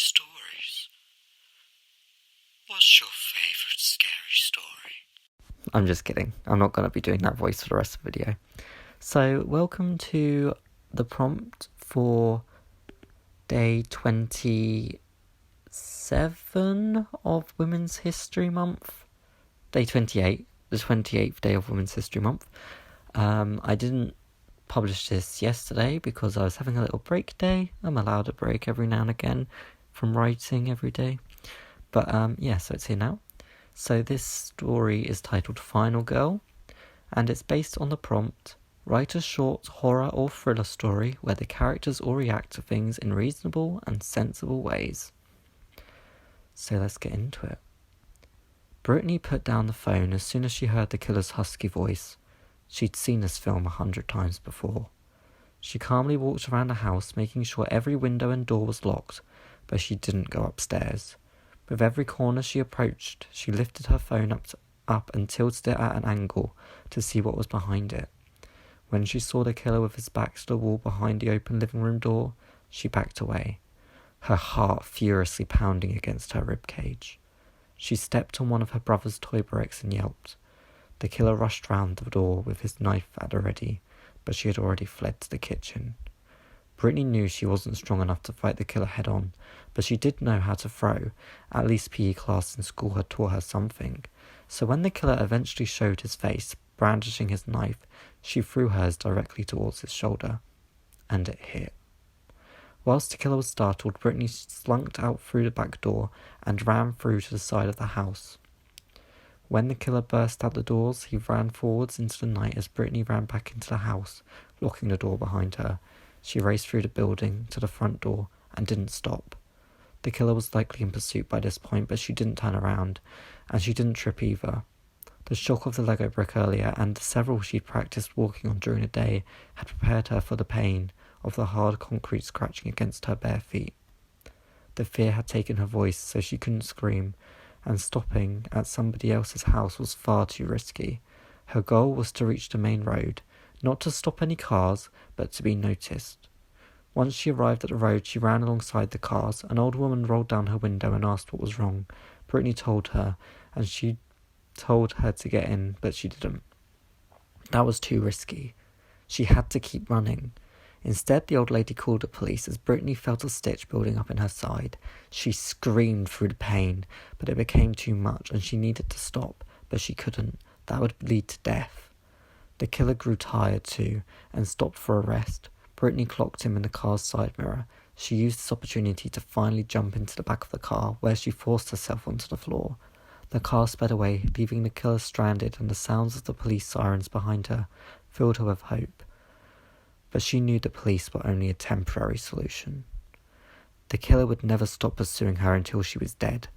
stories. What's your favourite scary story? I'm just kidding. I'm not going to be doing that voice for the rest of the video. So, welcome to the prompt for day 27 of Women's History Month. Day 28, the 28th day of Women's History Month. I didn't publish this yesterday because I was having a little break day. I'm allowed a break every now and again from writing every day. But so it's here now. So this story is titled Final Girl, and it's based on the prompt, write a short horror or thriller story where the characters all react to things in reasonable and sensible ways. So let's get into it. Brittany put down the phone as soon as she heard the killer's husky voice. She'd seen this film 100 times before. She calmly walked around the house, making sure every window and door was locked, but she didn't go upstairs. With every corner she approached, she lifted her phone up and tilted it at an angle to see what was behind it. When she saw the killer with his back to the wall behind the open living room door, she backed away, her heart furiously pounding against her ribcage. She stepped on one of her brother's toy bricks and yelped. The killer rushed round the door with his knife at the ready, but she had already fled to the kitchen. Brittany knew she wasn't strong enough to fight the killer head-on, but she did know how to throw. At least PE class in school had taught her something. So when the killer eventually showed his face, brandishing his knife, she threw hers directly towards his shoulder. And it hit. Whilst the killer was startled, Brittany slunk out through the back door and ran through to the side of the house. When the killer burst out the doors, he ran forwards into the night as Brittany ran back into the house, locking the door behind her. She raced through the building to the front door and didn't stop. The killer was likely in pursuit by this point, but she didn't turn around, and she didn't trip either. The shock of the Lego brick earlier and the several she'd practiced walking on during the day had prepared her for the pain of the hard concrete scratching against her bare feet. The fear had taken her voice, so she couldn't scream, and stopping at somebody else's house was far too risky. Her goal was to reach the main road, not to stop any cars, but to be noticed. Once she arrived at the road, she ran alongside the cars. An old woman rolled down her window and asked what was wrong. Brittany told her, and she told her to get in, but she didn't. That was too risky. She had to keep running. Instead, the old lady called the police as Brittany felt a stitch building up in her side. She screamed through the pain, but it became too much and she needed to stop, but she couldn't. That would lead to death. The killer grew tired too and stopped for a rest. Brittany clocked him in the car's side mirror. She used this opportunity to finally jump into the back of the car, where she forced herself onto the floor. The car sped away, leaving the killer stranded, and the sounds of the police sirens behind her filled her with hope. But she knew the police were only a temporary solution. The killer would never stop pursuing her until she was dead,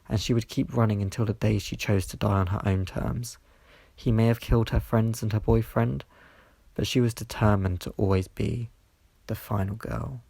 and she would keep running until the day she chose to die on her own terms. He may have killed her friends and her boyfriend, but she was determined to always be the final girl.